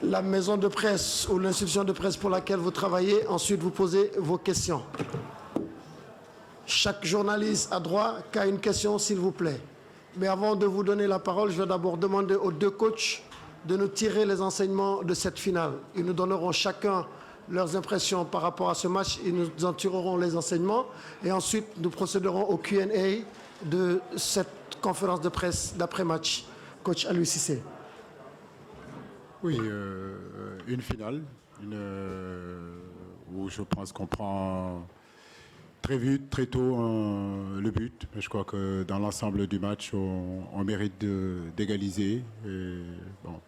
la maison de presse ou l'institution de presse pour laquelle vous travaillez. Ensuite, vous posez vos questions. Chaque journaliste a droit qu'à une question, s'il vous plaît. Mais avant de vous donner la parole, je vais d'abord demander aux deux coachs de nous tirer les enseignements de cette finale. Ils nous donneront chacun leurs impressions par rapport à ce match. Ils nous en tireront les enseignements. Et ensuite, nous procéderons au Q&A de cette conférence de presse d'après-match. Coach Aliou Cissé. Oui, une finale où je pense qu'on prend très vite, très tôt le but. Mais je crois que dans l'ensemble du match, on mérite d'égaliser. Bon,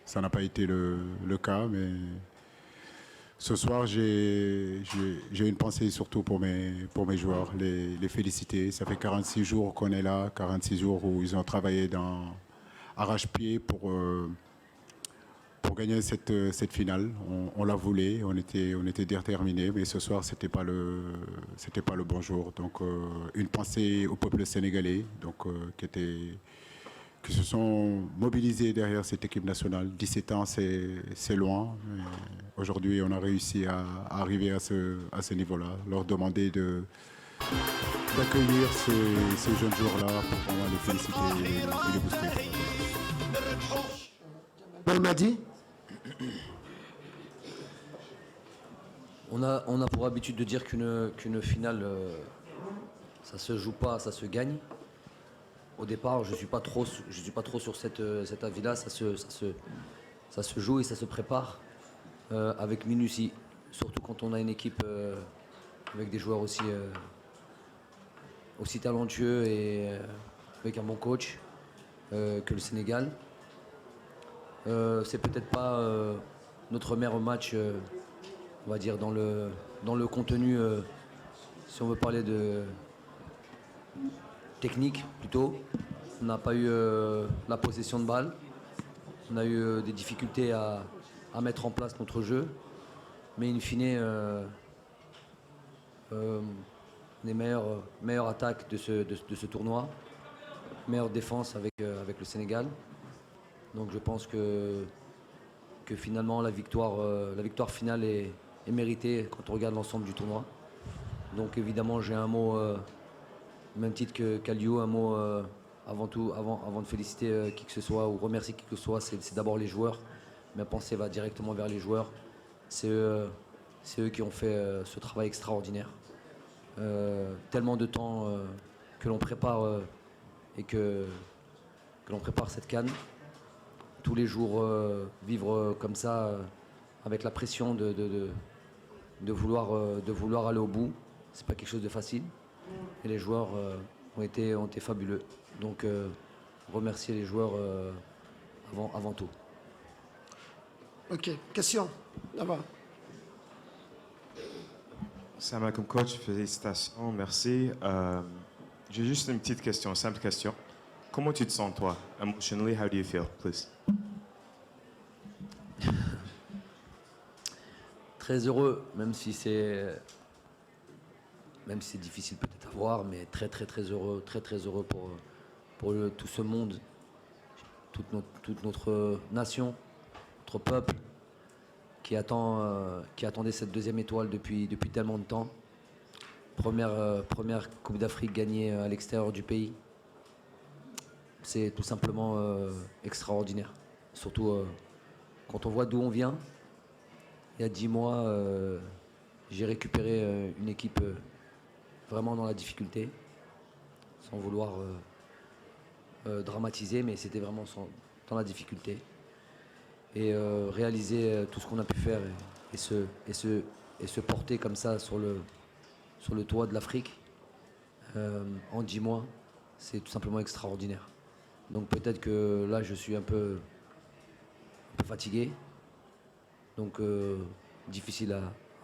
ça n'a pas été le cas, mais ce soir, j'ai une pensée surtout pour mes joueurs, les féliciter. Ça fait 46 jours qu'on est là, 46 jours où ils ont travaillé arrache-pied pour gagner cette finale. On la voulait, on était déterminés, mais ce soir, c'était pas le bon jour. Donc, une pensée au peuple sénégalais, donc, qui se sont mobilisés derrière cette équipe nationale. 17 ans, c'est loin. Aujourd'hui, on a réussi à arriver à ce niveau-là, leur demander d'accueillir ces jeunes joueurs-là pour vraiment les féliciter et les booster. Belmadi. On a pour habitude de dire qu'une finale, ça se joue pas, ça se gagne. Au départ, je suis pas trop sur cet avis-là. Ça se joue et ça se prépare avec minutie. Surtout quand on a une équipe avec des joueurs aussi talentueux et avec un bon coach que le Sénégal. C'est peut-être pas notre meilleur match, on va dire, dans le contenu, si on veut parler de technique plutôt. On n'a pas eu la possession de balle. On a eu des difficultés à mettre en place notre jeu. Mais in fine, les meilleures attaques de ce tournoi, meilleure défense avec le Sénégal. Donc je pense que finalement la victoire finale est méritée quand on regarde l'ensemble du tournoi. Donc évidemment j'ai un mot, même titre qu'Aliou, un mot avant tout, avant de féliciter qui que ce soit ou remercier qui que ce soit, c'est d'abord les joueurs. Ma pensée va directement vers les joueurs. C'est eux qui ont fait ce travail extraordinaire. Tellement de temps que l'on prépare et que l'on prépare cette CAN. Tous les jours vivre comme ça, avec la pression de vouloir aller au bout, c'est pas quelque chose de facile. Et les joueurs ont été fabuleux. Donc remercier les joueurs avant tout. Ok, question, là-bas. Salam alaikum coach, félicitations, merci. J'ai juste une petite question, une simple question. Comment tu te sens toi? Emotionally, how do you feel, please? Très heureux, même si c'est difficile peut-être à voir, mais très heureux, très heureux pour tout ce monde, toute notre nation, notre peuple qui attendait cette deuxième étoile depuis tellement de temps. Première Coupe d'Afrique gagnée à l'extérieur du pays. C'est tout simplement extraordinaire. Surtout quand on voit d'où on vient. Il y a 10 mois, j'ai récupéré une équipe vraiment dans la difficulté, sans vouloir dramatiser, mais c'était vraiment dans la difficulté. Et réaliser tout ce qu'on a pu faire et se porter comme ça sur le toit de l'Afrique en 10 mois, c'est tout simplement extraordinaire. Donc peut-être que là, je suis un peu fatigué. Donc difficile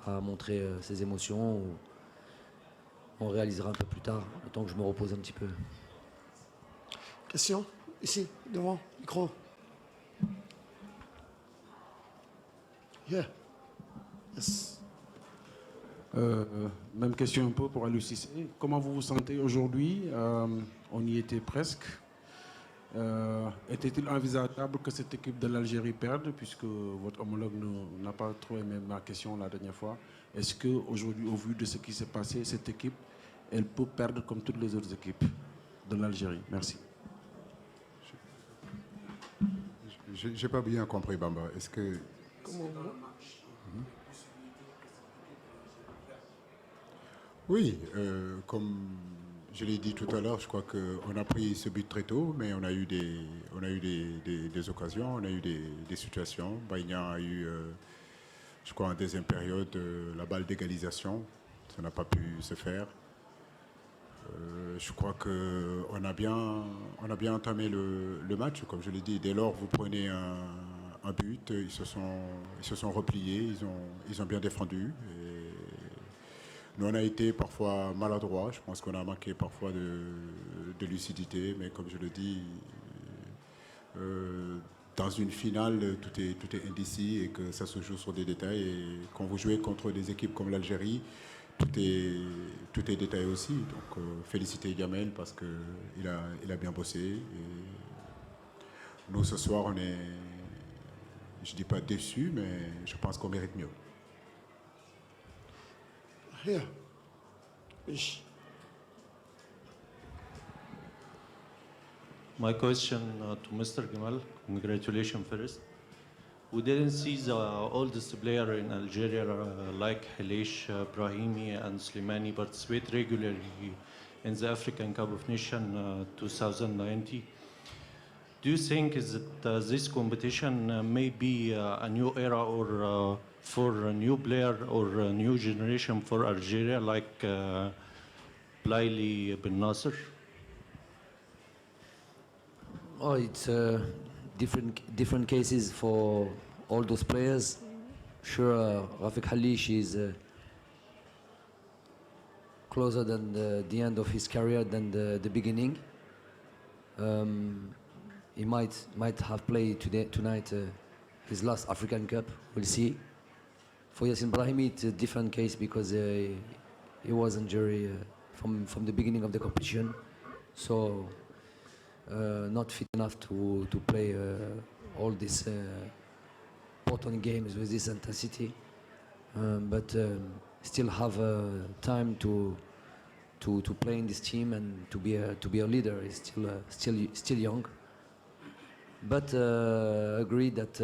à montrer ses émotions. On réalisera un peu plus tard, le temps que je me repose un petit peu. Question, ici, devant, micro. Yeah. Yes. Même question un peu pour Aliou Cissé. Comment vous vous sentez aujourd'hui? On y était presque. Était-il envisageable que cette équipe de l'Algérie perde, puisque votre homologue n'a pas trop aimé ma question la dernière fois? Est-ce qu'aujourd'hui, au vu de ce qui s'est passé, cette équipe, elle peut perdre comme toutes les autres équipes de l'Algérie? Merci. J'ai pas bien compris, Bamba. Est-ce que... Oui, comme je l'ai dit tout à l'heure, je crois qu'on a pris ce but très tôt, mais on a eu des occasions, on a eu des situations. Baïna a eu, je crois, en deuxième période, la balle d'égalisation. Ça n'a pas pu se faire. Je crois qu'on a bien entamé le match, comme je l'ai dit. Dès lors, vous prenez un but, ils se sont repliés, ils ont bien défendu. Et nous, on a été parfois maladroits. Je pense qu'on a manqué parfois de lucidité, mais comme je le dis, dans une finale, tout est indécis et que ça se joue sur des détails. Et quand vous jouez contre des équipes comme l'Algérie, tout est détaillé aussi. Donc, féliciter Gamel parce qu'il a bien bossé. Et nous, ce soir, on est, je ne dis pas déçus, mais je pense qu'on mérite mieux. Here. Ish. My question to Mr. Gamal, congratulations first. We didn't see the oldest player in Algeria like Halish, Brahimi and Slimani participate regularly in the African Cup of Nations 2019. Do you think is that this competition may be a new era or for a new player or a new generation for Algeria like Blaili Ben Nasser? Oh, it's different cases for all those players. Sure, Rafik Halish is closer than the end of his career than the beginning. He might have played tonight his last African Cup. We'll see. For Yassin Brahimi, it's a different case because he was injured from the beginning of the competition, so not fit enough to play all these important games with this intensity. But still have time to play in this team and to be a leader. He's still young. But agree that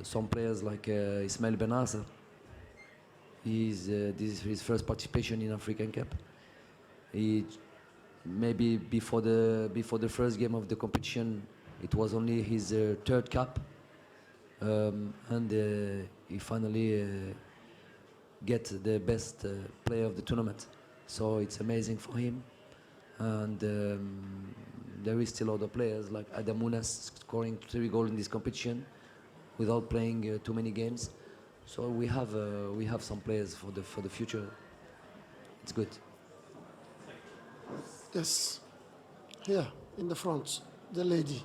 some players like Ismail Benasser, this is his first participation in African Cup. He maybe before the first game of the competition, it was only his third cap, and he finally get the best player of the tournament. So it's amazing for him, and there is still other players like Adam Mounas scoring 3 goals in this competition without playing too many games. So we have some players for the future. It's good. Yes. Here, in the front, the lady.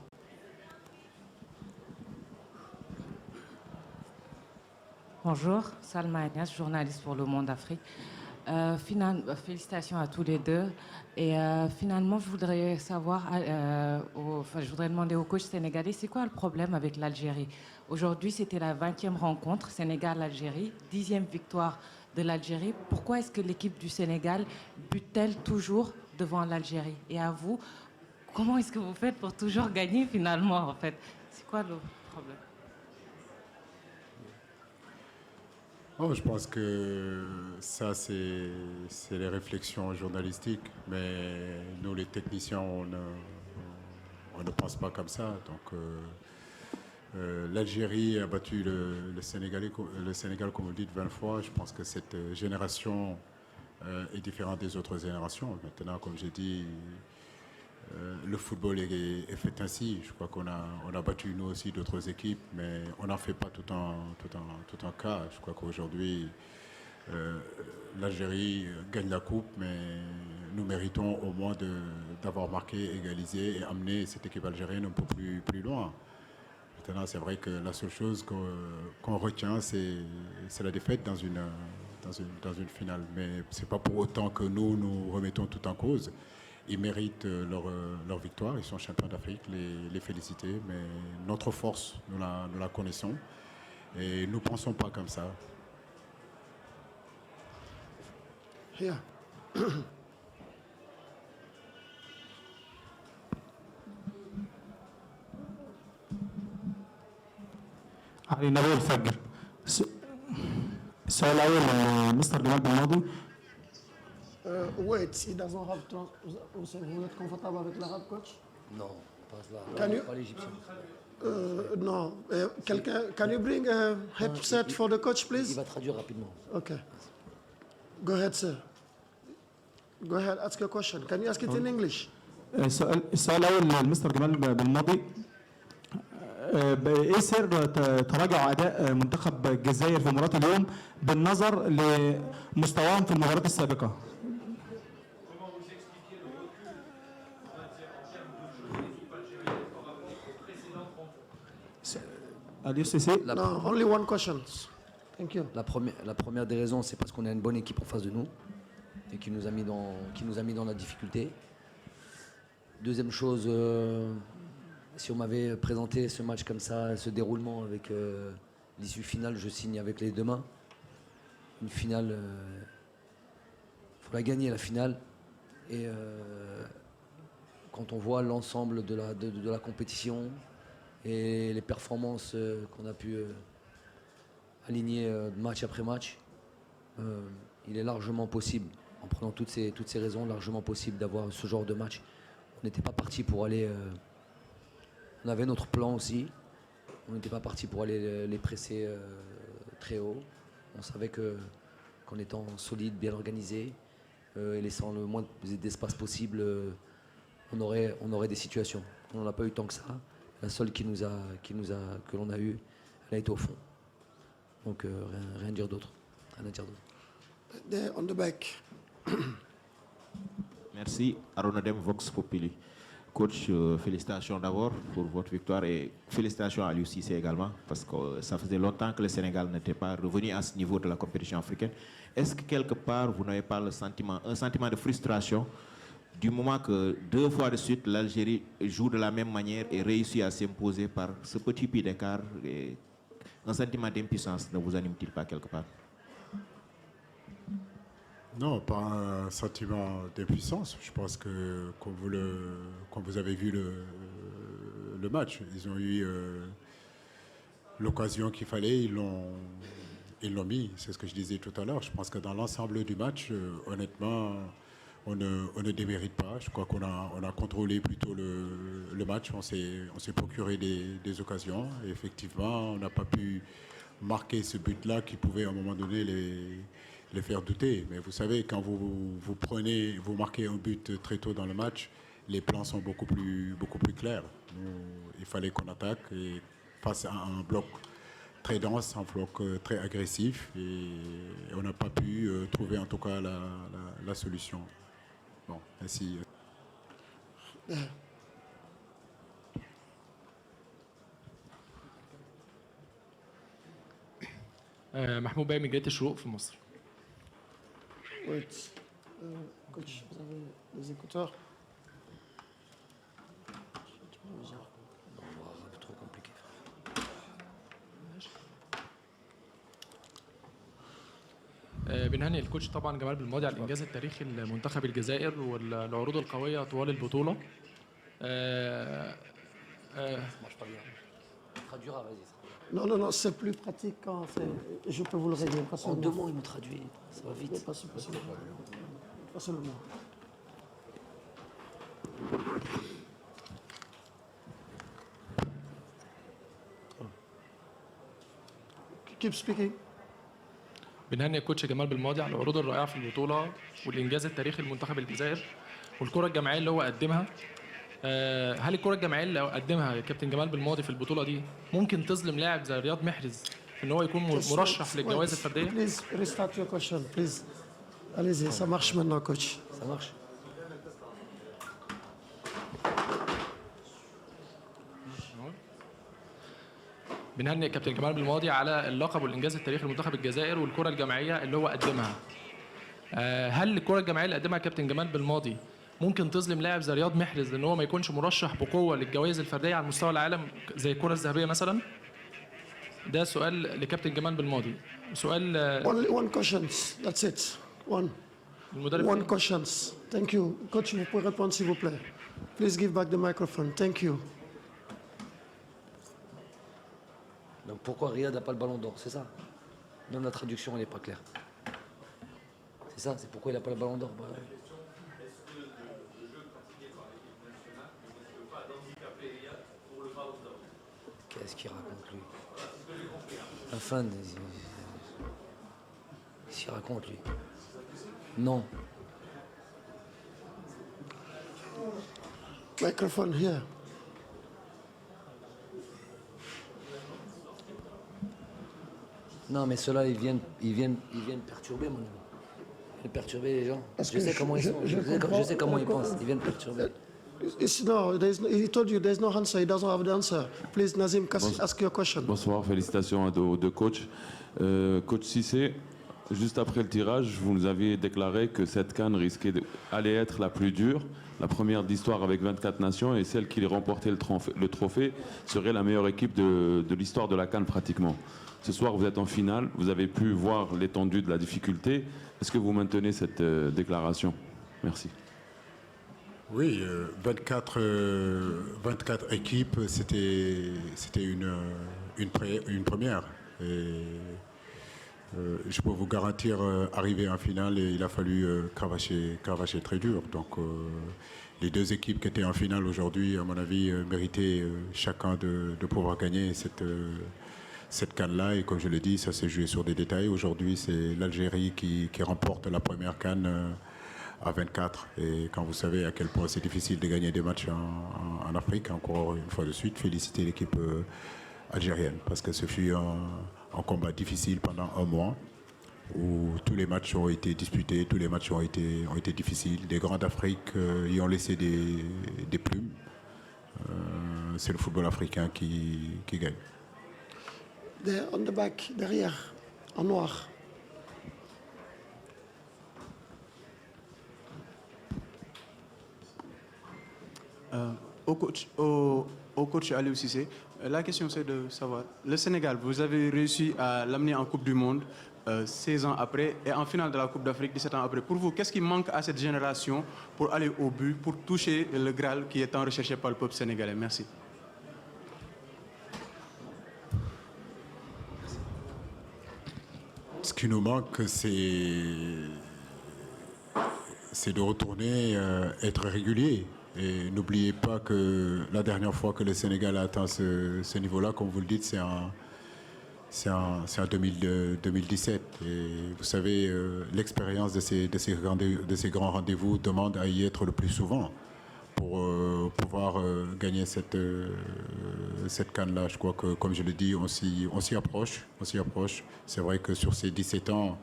Bonjour, Salma Agnès, journaliste pour Le Monde Afrique. Félicitations à tous les deux. Et finalement, je voudrais savoir, je voudrais demander au coach sénégalais, c'est quoi le problème avec l'Algérie? Aujourd'hui, c'était la 20e rencontre, Sénégal-Algérie, 10e victoire de l'Algérie. Pourquoi est-ce que l'équipe du Sénégal bute-t-elle toujours devant l'Algérie? Et à vous, comment est-ce que vous faites pour toujours gagner finalement, en fait? C'est quoi le problème? Oh, je pense que ça, c'est les réflexions journalistiques, mais nous, les techniciens, on ne pense pas comme ça. Donc, l'Algérie a battu le Sénégal, comme vous dites, 20 fois. Je pense que cette génération est différente des autres générations. Maintenant, comme j'ai dit, le football est fait ainsi. Je crois qu'on a battu nous aussi d'autres équipes, mais on n'en fait pas tout un cas. Je crois qu'aujourd'hui, l'Algérie gagne la coupe, mais nous méritons au moins d'avoir marqué, égalisé et amené cette équipe algérienne un peu plus loin. Maintenant, c'est vrai que la seule chose qu'on retient, c'est la défaite dans une finale. Mais ce n'est pas pour autant que nous remettons tout en cause. ils méritent leur victoire. Ils sont champions d'Afrique, les féliciter. Mais notre force, nous la connaissons. Et nous ne pensons pas comme ça. Here. علي نبيل فجر. السؤال الأول مستر جمال بالماضي. Wait, he doesn't have vous êtes confortable avec l'arabe, coach? Non, pas là. Can you- Pas l'égyptien. Non. Quelqu'un, can you bring a headset for the coach, Il please? va traduire rapidement. Okay. Go ahead, sir. Go ahead, ask your question. Can you ask it in English? السؤال الأول لمستر جمال بالماضي. ايه سر تراجع اداء منتخب الجزائر في مباراه اليوم بالنظر لمستواهم في المباريات السابقه؟ Aliou Cissé. No, only one question. Thank you. La première des raisons, c'est parce qu'on a une bonne équipe en face de nous et qui nous a mis dans la difficulté. Deuxième chose, si on m'avait présenté ce match comme ça, ce déroulement avec l'issue finale, je signe avec les deux mains. Une finale, il faut la gagner la finale. Et quand on voit l'ensemble de la compétition et les performances qu'on a pu aligner match après match, il est largement possible, en prenant toutes ces raisons, largement possible d'avoir ce genre de match. On n'était pas parti pour aller... on avait notre plan aussi. On n'était pas parti pour aller les presser très haut. On savait qu'en étant solide, bien organisé, et laissant le moins d'espace possible, on aurait des situations. On n'en a pas eu tant que ça. La seule que l'on a eue, elle a été au fond. Donc rien à dire d'autre. There on the back. Merci. Aronadem Vox Populi. Coach, félicitations d'abord pour votre victoire et félicitations à Aliou Cissé également parce que ça faisait longtemps que le Sénégal n'était pas revenu à ce niveau de la compétition africaine. Est-ce que quelque part vous n'avez pas un sentiment de frustration du moment que 2 fois de suite l'Algérie joue de la même manière et réussit à s'imposer par ce petit pied d'écart et un sentiment d'impuissance ne vous anime-t-il pas quelque part? Non, pas un sentiment d'impuissance. Je pense que, comme vous avez vu le match, ils ont eu l'occasion qu'il fallait, ils l'ont mis. C'est ce que je disais tout à l'heure. Je pense que dans l'ensemble du match, honnêtement, on ne démérite pas. Je crois qu'on a contrôlé plutôt le match. On s'est procuré des occasions. Et effectivement, on n'a pas pu marquer ce but-là qui pouvait à un moment donné les faire douter. Mais vous savez, quand vous marquez un but très tôt dans le match, les plans sont beaucoup plus clairs. Il fallait qu'on attaque et face à un bloc très dense, un bloc très agressif, et on n'a pas pu trouver en tout cas la solution. Bon, merci. محمود باقي من جريدة الشروق في مصر. Wait. Coach, vous avez les écouteurs? Trop compliqué. بنهني الكوتش طبعا جمال بالماضي على الانجاز التاريخي لمنتخب الجزائر والعروض القويه طوال البطوله. Non, non, non, c'est plus pratique quand je peux vous le régler. Pas En seulement. 2 mots, ils m'ont traduit. Ça va vite. Pas seulement. Pas seulement. Keep speaking. بنهني الكوتش جمال بالماضي على العروض الرائعه في البطوله والانجاز التاريخي لمنتخب الجزائر والكره الجماعيه اللي هو قدمها. هل الكره الجماعيه اللي قدمها كابتن جمال بالماضي في البطوله دي ممكن تظلم لاعب زي رياض محرز ان هو يكون مرشح للجوائز الفرديه؟ Please restart your question, please. Allez-y, ça marche maintenant, coach. Ça marche. بنهني كابتن جمال بالماضي على اللقب والانجاز التاريخي لمنتخب الجزائر والكره الجماعيه اللي هو قدمها. هل الكره الجماعيه اللي قدمها كابتن جمال بالماضي ممكن تظلم لاعب زي رياض محرز لان هو ما يكونش مرشح بقوه للجوائز الفرديه على مستوى العالم زي الكره الذهبيه مثلا؟ ده سؤال لكابتن جمال بالماضي. سؤال Only one question. That's it. One. المدرب One question. Thank you. Coach, vous pouvez répondre s'il vous plaît. Please give back the microphone. Thank you. Donc pourquoi Riyad n'a pas le ballon d'or? C'est ça. Même la traduction, elle n'est pas claire. C'est ça, c'est pourquoi il n'a pas le ballon d'or. Bah, qu'est-ce qu'il raconte lui? Enfin, qu'est-ce qu'il raconte lui? Non. Microphone here. Non, mais ceux-là, ils viennent perturber, mon ami. Ils viennent perturber les gens. Parce Je que sais comment ils sont. Je sais comment ils pensent. Ils viennent perturber. No, he told you there's no answer. He doesn't have the answer. Please, Nazim, ask your question. Bonsoir, félicitations aux deux coachs. Coach Cissé, juste après le tirage, vous nous aviez déclaré que cette CAN allait être la plus dure, la première d'histoire avec 24 nations, et celle qui remportait le trophée serait la meilleure équipe de l'histoire de la CAN pratiquement. Ce soir, vous êtes en finale, vous avez pu voir l'étendue de la difficulté. Est-ce que vous maintenez cette déclaration? Merci. Oui, 24 équipes, c'était une première. Et, je peux vous garantir, arriver en finale, il a fallu cravacher très dur. Donc, les deux équipes qui étaient en finale aujourd'hui, à mon avis, méritaient chacun de pouvoir gagner cette CAN-là. Et comme je l'ai dit, ça s'est joué sur des détails. Aujourd'hui, c'est l'Algérie qui remporte la première CAN à 24. Et quand vous savez à quel point c'est difficile de gagner des matchs en Afrique, encore une fois de suite, féliciter l'équipe algérienne. Parce que ce fut un combat difficile pendant un mois où tous les matchs ont été disputés, tous les matchs ont été difficiles. Les grands d'Afrique y ont laissé des plumes. C'est le football africain qui gagne. There, on the back, derrière, en noir. Au coach Aliou Cissé, la question c'est de savoir, le Sénégal, vous avez réussi à l'amener en Coupe du Monde 16 ans après et en finale de la Coupe d'Afrique 17 ans après. Pour vous, qu'est-ce qui manque à cette génération pour aller au but, pour toucher le Graal qui est tant recherché par le peuple sénégalais? Merci. Ce qui nous manque, c'est de retourner, être régulier. Et n'oubliez pas que la dernière fois que le Sénégal a atteint ce niveau-là, comme vous le dites, c'est en 2017. Et vous savez, l'expérience de ces grands rendez-vous demande à y être le plus souvent pour pouvoir gagner cette CAN-là. Je crois que, comme je le dis, on s'y approche. C'est vrai que sur ces 17 ans,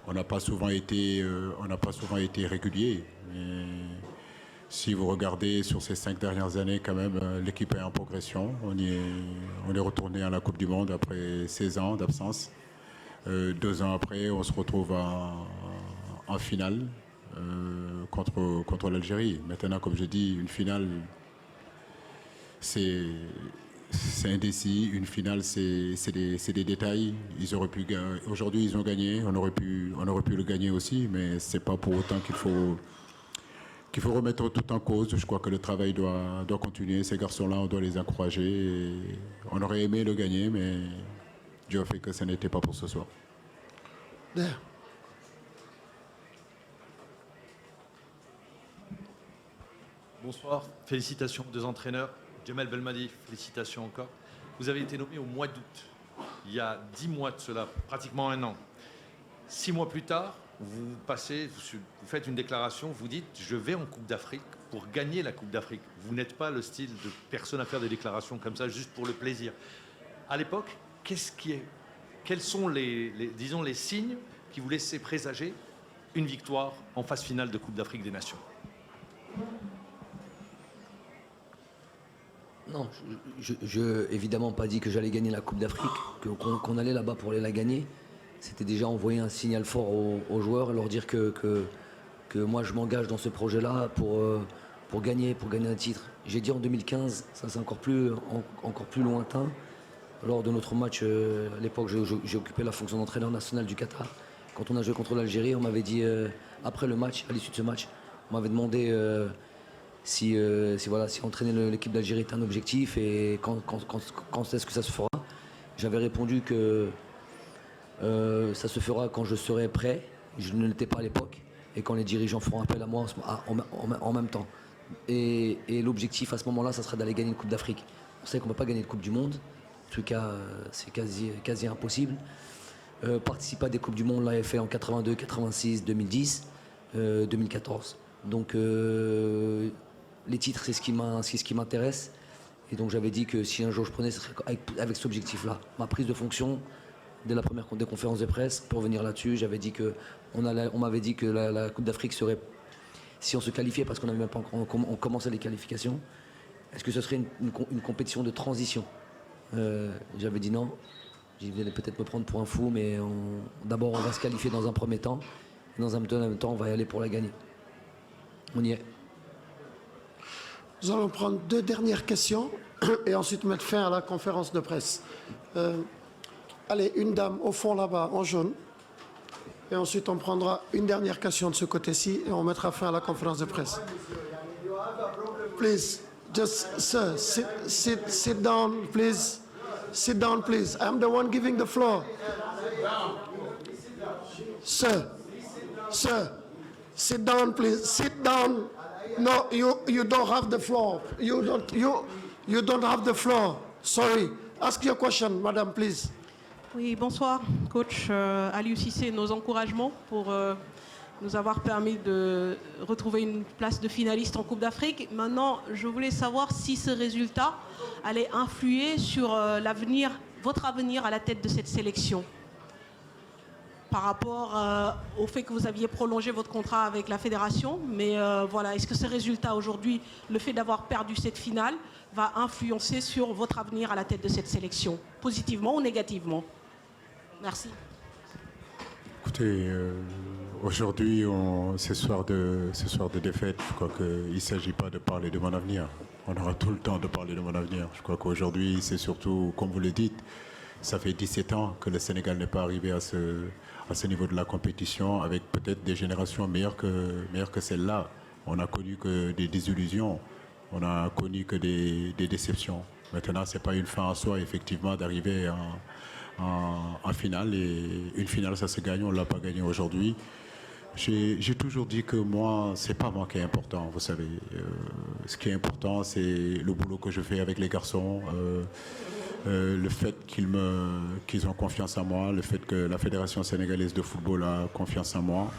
on n'a pas souvent été régulier. Mais si vous regardez sur ces 5 dernières années, quand même, l'équipe est en progression. On est retourné à la Coupe du Monde après 16 ans d'absence. 2 ans après, on se retrouve en finale contre l'Algérie. Maintenant, comme je dis, une finale, c'est indécis. Une finale, c'est des détails. Ils auraient pu gagner. Aujourd'hui, ils ont gagné. On aurait pu le gagner aussi, mais c'est pas pour autant qu'il faut remettre tout en cause. Je crois que le travail doit continuer. Ces garçons-là, on doit les encourager. Et on aurait aimé le gagner, mais Dieu a fait que ce n'était pas pour ce soir. There. Bonsoir, félicitations aux deux entraîneurs. Djamel Belmadi, félicitations encore. Vous avez été nommé au mois d'août, il y a 10 mois de cela, pratiquement un an. 6 mois plus tard, vous faites une déclaration, vous dites « je vais en Coupe d'Afrique pour gagner la Coupe d'Afrique ». Vous n'êtes pas le style de personne à faire des déclarations comme ça juste pour le plaisir. À l'époque, quels sont disons, les signes qui vous laissaient présager une victoire en phase finale de Coupe d'Afrique des Nations? Non, je évidemment pas dit que j'allais gagner la Coupe d'Afrique, qu'on allait là-bas pour aller la gagner. C'était déjà envoyer un signal fort aux joueurs et leur dire que que moi je m'engage dans ce projet-là pour gagner un titre. J'ai dit en 2015, ça c'est encore plus lointain. Lors de notre match, à l'époque, j'ai occupé la fonction d'entraîneur national du Qatar. Quand on a joué contre l'Algérie, on m'avait dit, après le match, à l'issue de ce match, on m'avait demandé si entraîner l'équipe d'Algérie était un objectif et quand est-ce que ça se fera. J'avais répondu que ça se fera quand je serai prêt. Je ne l'étais pas à l'époque. Et quand les dirigeants feront appel à moi en même temps. Et l'objectif à ce moment-là, ça sera d'aller gagner une Coupe d'Afrique. On sait qu'on ne peut pas gagner de Coupe du Monde. En tout cas, c'est quasi impossible. Participer à des Coupes du Monde, l'avait fait en 82, 86, 2010, 2014. Donc les titres, c'est ce qui m'intéresse. Et donc j'avais dit que si un jour je prenais, ce serait avec cet objectif-là. Ma prise de fonction, dès la première des conférences de presse, pour venir là-dessus, j'avais dit que on m'avait dit que la Coupe d'Afrique serait, si on se qualifiait, parce qu'on n'avait même pas on commençait les qualifications, est-ce que ce serait une compétition de transition? J'avais dit non. Vous allez peut-être me prendre pour un fou, mais d'abord on va se qualifier dans un premier temps. Et dans un deuxième temps, on va y aller pour la gagner. On y est. Nous allons prendre 2 dernières questions et ensuite mettre fin à la conférence de presse. Allez, une dame au fond là-bas, en jaune. Et ensuite, on prendra une dernière question de ce côté-ci et on mettra fin à la conférence de presse. Please, just, sir, sit down, please. Sit down, please. I'm the one giving the floor. Sir, sit down, please. Sit down. No, you don't have the floor. You don't have the floor. Sorry. Ask your question, madame, please. Oui, bonsoir, coach Aliou Cissé. Nos encouragements pour nous avoir permis de retrouver une place de finaliste en Coupe d'Afrique. Maintenant, je voulais savoir si ce résultat allait influer sur votre avenir à la tête de cette sélection. Par rapport au fait que vous aviez prolongé votre contrat avec la fédération. Mais voilà, est-ce que ce résultat aujourd'hui, le fait d'avoir perdu cette finale, va influencer sur votre avenir à la tête de cette sélection, positivement ou négativement? Merci. Écoutez, aujourd'hui, ce soir de défaite, je crois qu'il ne s'agit pas de parler de mon avenir. On aura tout le temps de parler de mon avenir. Je crois qu'aujourd'hui, c'est surtout, comme vous le dites, ça fait 17 ans que le Sénégal n'est pas arrivé à ce niveau de la compétition, avec peut-être des générations meilleures que celle-là. On n'a connu que des désillusions, on n'a connu que des déceptions. Maintenant, ce n'est pas une fin en soi, effectivement, d'arriver en finale. Et une finale, ça se gagne, on ne l'a pas gagné aujourd'hui. J'ai toujours dit que moi, ce n'est pas moi qui est important, vous savez. Ce qui est important, c'est le boulot que je fais avec les garçons. Le fait qu'ils ont confiance en moi, le fait que la Fédération sénégalaise de football a confiance en moi.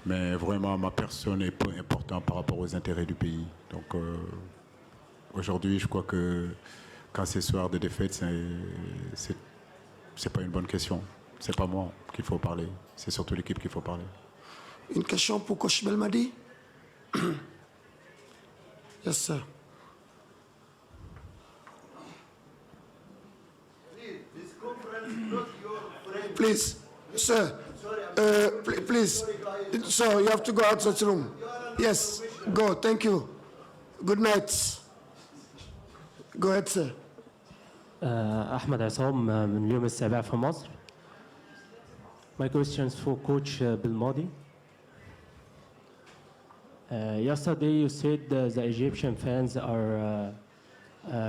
Mais vraiment, ma personne est peu importante par rapport aux intérêts du pays. Donc aujourd'hui, je crois que quand c'est soir de défaite, c'est pas une bonne question. C'est pas moi qu'il faut parler, c'est surtout l'équipe qu'il faut parler. Une question pour Coach Belmadi. Yes, sir. Please, sir. Please, sir, you have to go outside the room. Yes, go. Thank you. Good night. Go ahead, sir. أحمد عصام من اليوم السابع في مصر. My questions for Coach Belmadi. Yesterday you said the Egyptian fans are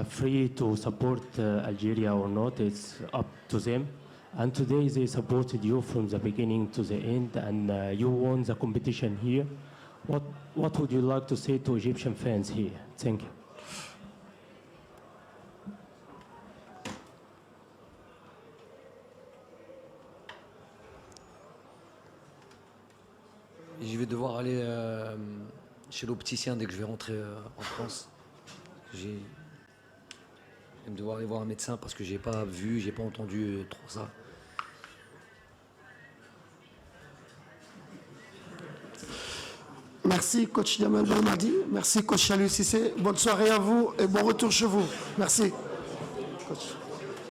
free to support Algeria or not. It's up to them. And today they supported you from the beginning to the end, and you won the competition here. What would you like to say to Egyptian fans here? Thank you. Je vais devoir aller chez l'opticien dès que je vais rentrer en France. Je vais devoir aller voir un médecin parce que j'ai pas vu, j'ai pas entendu trop ça. Merci, coach Jamel Belmadi. Merci, coach Aliou Cissé. Bonne soirée à vous et bon retour chez vous. Merci.